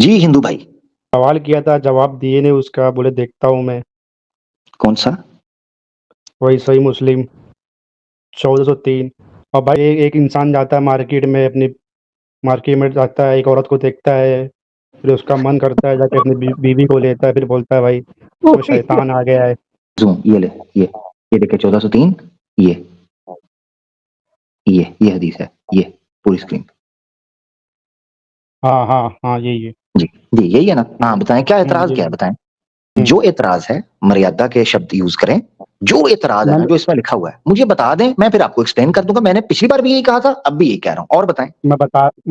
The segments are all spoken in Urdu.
جی ہندو بھائی. سوال کیا تھا، جواب دیے نہیں اس کا، بولے دیکھتا ہوں میں. کون سا؟ وہی صحیح مسلم 1403. اور بھائی ایک انسان جاتا ہے مارکیٹ میں، اپنی مارکیٹ میں جاتا ہے، ایک عورت کو دیکھتا ہے، پھر اس کا من کرتا ہے جا کے اپنی بیوی کو لیتا ہے، پھر بولتا ہے بھائی تو شیطان آ گیا ہے. یہ لے، یہ دیکھے 1403. یہ حدیث ہے، یہ پوری اسکرین. ہاں ہاں ہاں یہی ہے. جی جی یہی ہے نا. ہاں بتائیں کیا اعتراض کیا ہے، بتائیں. جو اعتراض ہے مریادہ کے شبد یوز کریں. جو اعتراض ہے نا جو اس میں لکھا ہوا ہے مجھے بتا دیں، میں پھر آپ کو ایکسپلین کر دوں گا. میں نے پچھلی بار بھی یہی کہا تھا، اب بھی یہی کہہ رہا ہوں. اور بتائیں. میں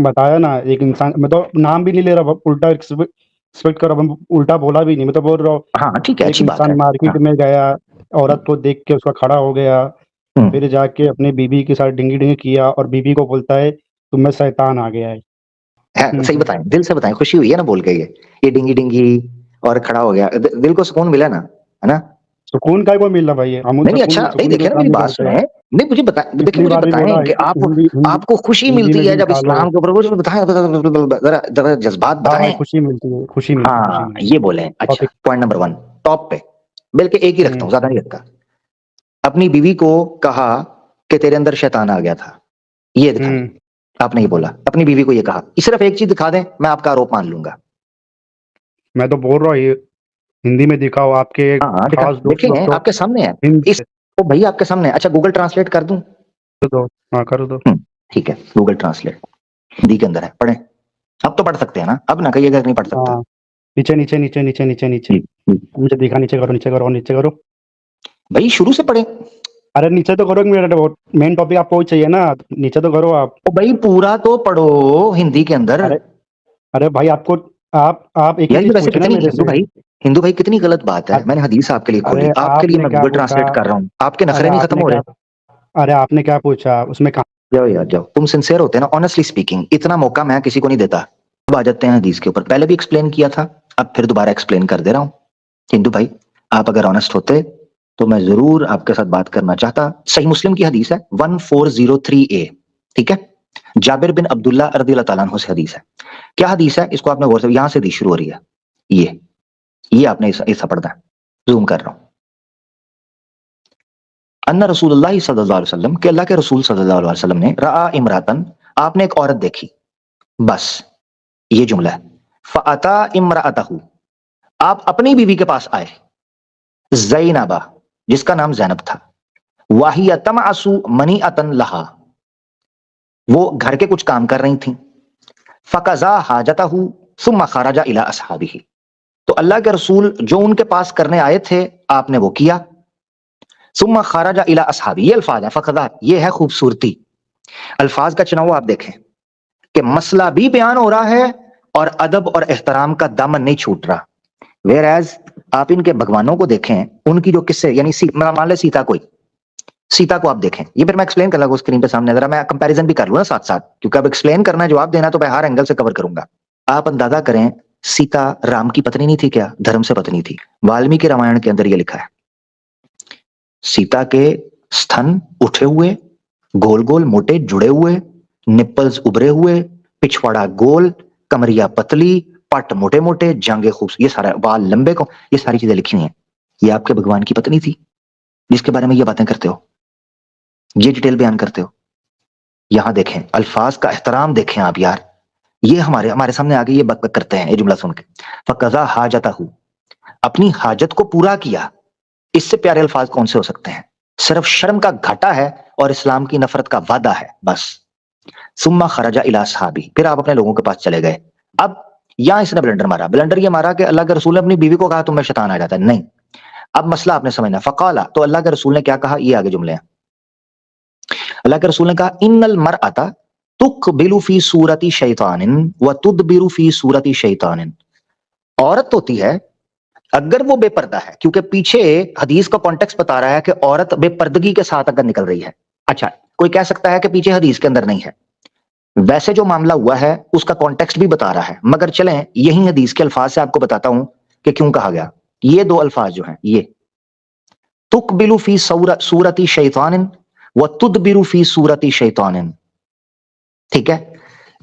بتایا نا، ایک انسان، میں تو نام بھی نہیں لے رہا، الٹا ایکسپیکٹ کر رہا، الٹا بولا بھی نہیں، میں تو بول رہا ہوں ہاں ٹھیک ہے، ایک اچھی بات ہے. انسان مارکیٹ میں گیا، عورت کو دیکھ کے اس کا کھڑا ہو گیا، پھر جا کے اپنی بیوی کے ساتھ ڈنگی ڈنگی کیا، اور بیوی کو بولتا ہے تم میں شیطان آ گیا ہے. صحیح بتائیں، دل سے بتائیں. خوشی ہوئی ہے نا بول کے؟ یہ ڈنگی ڈنگی اور کھڑا ہو گیا، دل کو سکون ملا نا، ہے نا؟ سکون کا کو مل رہا بھائی، ہم نہیں اچھا نہیں، سکون کے دیکھیں نا کام میری نہیں بات کرتے. سنیں. نہیں مجھے بتائیں، دیکھیں پچھلی مجھے بار بھی بتائیں بولا کہ آپ کو خوشی ہندی ملتی میں ہے بھی جب نکالو. اسلام کے اوپر وہ بتائیں، ذرا جذبات ہاں بھائی، بتائیں. خوشی ملتی ہے، خوشی ملتی ہے، خوشی ہاں ملتی یہ بولیں. اچھا ٹاپک. پوائنٹ نمبر 1 ٹاپ پہ، بلکہ ایک ہی رکھتا ہوں، زیادہ نہیں رکھتا. اپنی بیوی کو کہا کہ تیرے اندر شیطان آ گیا تھا، یہ دکھائیں. آپ نے یہ بولا، اپنی بیوی کو یہ کہا. صرف ایک چیز دکھا دیں، میں آپ کا آروپ مان لوں گا. میں تو بول رہا ہوں یہ ہندی میں دکھاؤ، آپ کے ہاں خاص دوست دیکھیں لوگ تو آپ کے سامنے ہے ہندی بھائی، آپ کے سامنے. اچھا گوگل ٹرانسلیٹ کر دوں؟ دو. ہاں کر دو. ٹھیک ہے، گوگل ٹرانسلیٹ ہندی کے اندر ہے، پڑھیں. اب تو پڑھ سکتے ہیں نا، اب نہ کہیے گا نہیں پڑھ سکتا. ہاں نیچے نیچے نیچے نیچے نیچے نیچے جی مجھے دیکھا، نیچے کرو، نیچے کرو، نیچے کرو. بھائی شروع سے پڑھیں. ارے نیچے تو کرو، مین ٹاپک آپ کو چاہیے نا، نیچے تو کرو آپ. بھائی پورا تو پڑھو ہندی کے اندر. ارے بھائی آپ کو آپ ایک ہی یار یہ چیز ویسے پوچھے نا کتنی میرے سے. ہندو بھائی کتنی غلط بات ہے. میں نے حدیث آپ کے لیے ارے کھولی، آپ کے آپ لیے نے میں کیا گوگل پوچھا؟ ٹرانسلیٹ کر رہا ہوں. آپ کے ارے نخرے نہیں آپ ختم نے ہو کیا رہے؟ ارے آپ نے کیا پوچھا اس میں؟ جاؤ یار جاؤ، تم سنسیئر ہوتے ہیں نا. آنیسٹلی اسپیکنگ اتنا موقع میں کسی کو نہیں دیتا. اب آ جاتے ہیں حدیث کے اوپر. پہلے بھی ایکسپلین کیا تھا، اب پھر دوبارہ ایکسپلین کر دے رہا ہوں. ہندو بھائی آپ اگر آنےسٹ ہوتے تو میں ضرور آپ کے ساتھ بات کرنا چاہتا. صحیح مسلم کی حدیث ہے 1403A. ٹھیک ہے، جابر بن عبداللہ رضی اللہ تعالیٰ عنہ سے حدیث ہے. کیا حدیث ہے اس کو آپ نے غور سے، یہاں سے حدیث شروع ہو رہی ہے. یہ آپ نے ایسا پڑھنا ہے. زوم کر رہا ہوں. ان رسول اللہ صلی اللہ علیہ وسلم، کہ اللہ کے رسول صلی اللہ علیہ وسلم نے رآ امراتن، آپ نے ایک عورت دیکھی. بس یہ جملہ ہے. فاتا امراتہ، آپ اپنی بیوی کے پاس آئے. زینبہ، جس کا نام زینب تھا. واہی تمعص منیعۃ لہا، وہ گھر کے کچھ کام کر رہی تھیں. فقضا حاجتہ ثم خرج الی اصحابہ، تو اللہ کے رسول جو ان کے پاس کرنے آئے تھے آپ نے وہ کیا. ثم خرج الی اصحابہ، یہ الفاظ ہیں. فقضا یہ ہے خوبصورتی الفاظ کا چناؤ. آپ دیکھیں کہ مسئلہ بھی بیان ہو رہا ہے اور ادب اور احترام کا دامن نہیں چھوٹ رہا. ویئر ایز آپ ان کے بھگوانوں کو دیکھیں، ان کی جو قصے، یعنی مان لے سیتا کو آپ دیکھیں. یہ پھر میں ایکسپلین کر لوں اسکرین پہ سامنے، ذرا میں کمپیریزن بھی کر لوں نا ساتھ ساتھ، کیونکہ اب ایکسپلین کرنا ہے، جواب دینا تو میں ہر اینگل سے کور کروں گا. آپ اندازہ کریں سیتا رام کی پتنی نہیں تھی کیا؟ دھرم سے پتنی تھی. والمیکی رامائن کے اندر یہ لکھا ہے سیتا کے ستھن اٹھے ہوئے، گول گول موٹے جڑے ہوئے، نپلز ابھرے ہوئے، پچھواڑا گول، کمریا پتلی، پٹ موٹے موٹے، جانگیں خوبصورت، یہ سارا بال لمبے کو، یہ ساری چیزیں لکھی ہوئی ہیں. یہ آپ کے بھگوان کی پتنی تھی جس کے بارے میں یہ باتیں کرتے ہو، یہ ڈیٹیل بیان کرتے ہو. یہاں دیکھیں الفاظ کا احترام دیکھیں آپ یار. یہ ہمارے سامنے آگے یہ بک بک کرتے ہیں. یہ جملہ سن کے فقضا حاجتہ، اپنی حاجت کو پورا کیا. اس سے پیارے الفاظ کون سے ہو سکتے ہیں؟ صرف شرم کا گھاٹا ہے اور اسلام کی نفرت کا وعدہ ہے بس. ثم خرج الی اصحابہ، پھر آپ اپنے لوگوں کے پاس چلے گئے. اب یہاں اس نے بلنڈر یہ مارا کہ اللہ کے رسول نے اپنی بیوی کو کہا تمہیں شیطان آ جاتا ہے. نہیں، اب مسئلہ آپ نے سمجھنا. فقالا، تو اللہ کے رسول نے کیا کہا؟ یہ آگے جملے ہیں. اللہ کے رسول نے کہا ان المرأۃ تقبل فی صورت شیطان وتدبر فی صورت شیطان، عورت ہوتی ہے اگر وہ بے پردہ ہے، کیونکہ پیچھے حدیث کا کانٹیکسٹ بتا رہا ہے کہ عورت بے پردگی کے ساتھ اگر نکل رہی ہے. اچھا کوئی کہہ سکتا ہے کہ پیچھے حدیث کے اندر نہیں ہے، ویسے جو معاملہ ہوا ہے اس کا کانٹیکسٹ بھی بتا رہا ہے، مگر چلیں یہی حدیث کے الفاظ سے آپ کو بتاتا ہوں کہ کیوں کہا گیا. یہ دو الفاظ جو ہیں، یہ تقبل فی صورت شیطان وتدبر فی صورت شیطان، ٹھیک ہے.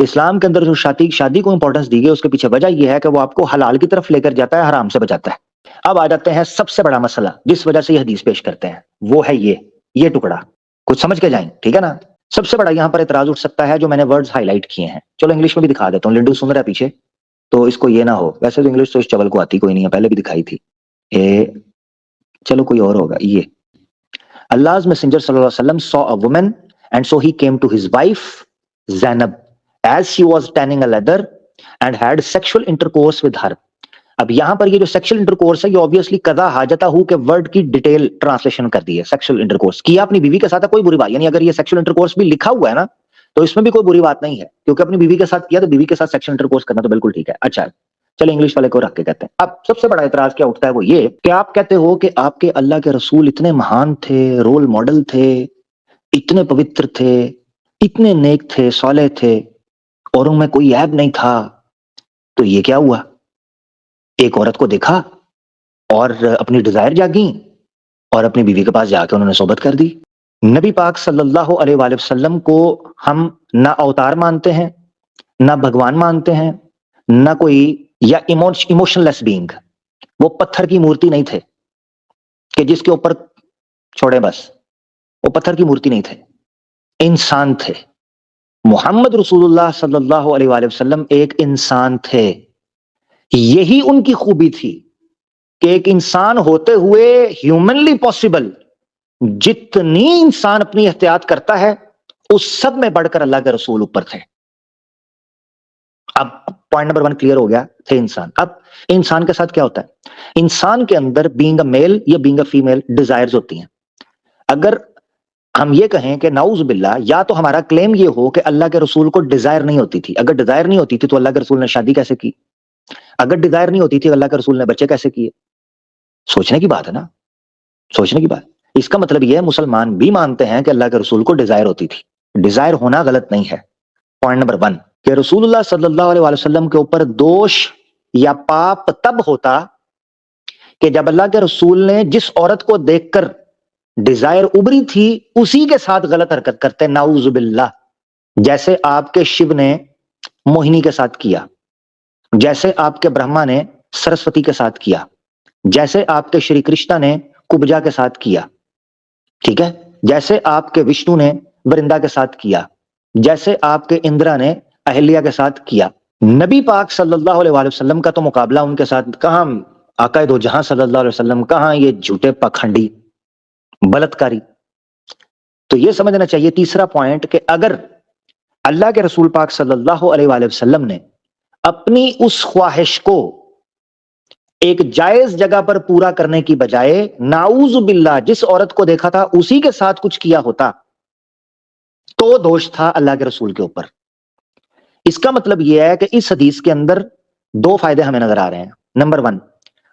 اسلام کے اندر جو شادی کو امپورٹنس دی گئی اس کے پیچھے وجہ یہ ہے کہ وہ آپ کو حلال کی طرف لے کر جاتا ہے، حرام سے بچاتا ہے۔ اب آ جاتے ہیں سب سے بڑا مسئلہ جس وجہ سے یہ حدیث پیش کرتے ہیں، وہ ہے یہ ٹکڑا، کچھ سمجھ کے جائیں، ٹھیک ہے نا؟ سب سے بڑا یہاں پر اعتراض اٹھ سکتا ہے جو میں نے ورڈز ہائی لائٹ کیے ہیں، چلو انگلش میں بھی دکھا دیتا ہوں، لنڈو سن رہا ہے پیچھے تو اس کو یہ نہ ہو، ویسے تو انگلش تو اس چول کو آتی کوئی نہیں ہے، پہلے بھی دکھائی تھی، چلو کوئی اور ہوگا۔ یہ Allah's messenger sallallahu alaihi wasallam saw a woman and so he came to his wife Zainab as she was tanning a leather and had sexual intercourse with her۔ اب یہاں پر یہ جو سیکشل انٹرکورس ہے یہ obviously قضا حاجتہ ہو کے ورڈ کی ڈیٹیل ٹرانسلیشن کر دی ہے، سیکشل انٹرکورس کیا اپنی بیوی کے ساتھ ہے، کوئی بری بات، یعنی اگر یہ سیکشل انٹرکورس بھی لکھا ہوا ہے نا تو اس میں بھی کوئی بری بات نہیں ہے، کیونکہ اپنی بیوی کے ساتھ کیا تو بیوی کے ساتھ سیکشل انٹرکورس کرنا تو بالکل ٹھیک ہے۔ اچھا چلے انگلش والے کو رکھ کے کہتے ہیں۔ اب سب سے بڑا اعتراض کیا اٹھتا ہے وہ یہ کہ آپ کہتے ہو کہ آپ کے اللہ کے رسول اتنے مہان تھے، رول ماڈل تھے، اتنے پوتر تھے، اتنے نیک تھے، صالح تھے، اور ان میں کوئی عیب نہیں تھا، تو یہ کیا ہوا؟ ایک عورت کو دیکھا اور اپنی ڈیزائر جاگیں اور اپنی بیوی کے پاس جا کے انہوں نے صحبت کر دی۔ نبی پاک صلی اللہ علیہ وآلہ وسلم کو ہم نہ اوتار مانتے ہیں، نہ بھگوان مانتے ہیں، نہ کوئی یا ایموشن لیس بینگ، وہ پتھر کی مورتی نہیں تھے کہ جس کے اوپر چھوڑے، بس وہ پتھر کی مورتی نہیں تھے، انسان تھے۔ محمد رسول اللہ صلی اللہ علیہ وآلہ وسلم ایک انسان تھے، یہی ان کی خوبی تھی کہ ایک انسان ہوتے ہوئے ہیومنلی پاسبل جتنی انسان اپنی احتیاط کرتا ہے اس سب میں بڑھ کر اللہ کے رسول اوپر تھے۔ اب پوائنٹ نمبر 1 کلیئر ہو گیا، تھے انسان۔ اب انسان کے ساتھ کیا ہوتا ہے؟ انسان کے اندر بینگ اے میل یا بینگ اے فیمیل ڈیزائرز ہوتی ہیں۔ اگر ہم یہ کہیں کہ نعوذ باللہ، یا تو ہمارا کلیم یہ ہو کہ اللہ کے رسول کو ڈیزائر نہیں ہوتی تھی، اگر ڈیزائر نہیں ہوتی تھی تو اللہ کے رسول نے شادی کیسے کی؟ اگر ڈیزائر نہیں ہوتی تھی اللہ کے رسول نے بچے کیسے کیے؟ سوچنے کی بات ہے نا، سوچنے کی بات۔ اس کا مطلب یہ ہے مسلمان بھی مانتے ہیں کہ اللہ کے رسول کو ڈیزائر ہوتی تھی، ڈیزائر ہونا غلط نہیں ہے۔ پوائنٹ نمبر 1 کہ رسول اللہ صلی اللہ علیہ وسلم کے اوپر دوش یا پاپ تب ہوتا کہ جب اللہ کے رسول نے جس عورت کو دیکھ کر ڈیزائر ابری تھی اسی کے ساتھ غلط حرکت کرتے، نعوذ باللہ، جیسے آپ کے شیو نے موہنی کے ساتھ کیا، جیسے آپ کے برہما نے سرسوتی کے ساتھ کیا، جیسے آپ کے شری کرشنا نے کبجا کے ساتھ کیا، ٹھیک ہے، جیسے آپ کے وشنو نے ورندا کے ساتھ کیا، جیسے آپ کے اندرا نے اہلیہ کے ساتھ کیا۔ نبی پاک صلی اللہ علیہ وسلم کا تو مقابلہ ان کے ساتھ کہاں، آقا دو جہاں صلی اللہ علیہ وسلم کہاں یہ جھوٹے پکھنڈی بلتکاری۔ تو یہ سمجھنا چاہیے تیسرا پوائنٹ کہ اگر اللہ کے رسول پاک صلی اللہ علیہ وسلم نے اپنی اس خواہش کو ایک جائز جگہ پر پورا کرنے کی بجائے نعوذ باللہ جس عورت کو دیکھا تھا اسی کے ساتھ کچھ کیا ہوتا تو دوش تھا اللہ کے رسول کے اوپر۔ اس کا مطلب یہ ہے کہ اس حدیث کے اندر 2 فائدے ہمیں نظر آ رہے ہیں۔ نمبر 1،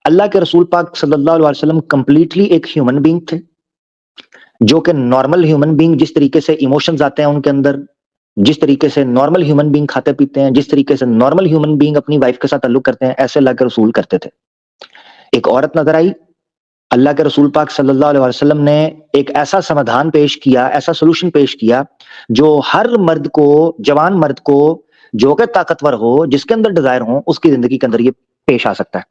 اللہ کے رسول پاک صلی اللہ علیہ وسلم کمپلیٹلی ایک ہیومن بینگ تھے، جو کہ نارمل ہیومن بینگ جس طریقے سے ایموشنز آتے ہیں ان کے اندر، جس طریقے سے نارمل ہیومن بینگ کھاتے پیتے ہیں، جس طریقے سے نارمل ہیومن بینگ اپنی وائف کے ساتھ تعلق کرتے ہیں، ایسے اللہ کے رسول کرتے تھے۔ ایک عورت نظر آئی، اللہ کے رسول پاک صلی اللہ علیہ وسلم نے ایک ایسا سمادھان پیش کیا، ایسا سولوشن پیش کیا جو ہر مرد کو، جوان مرد کو جو کہ طاقتور ہو، جس کے اندر ڈیزائر ہو، اس کی زندگی کے اندر یہ پیش آ سکتا ہے۔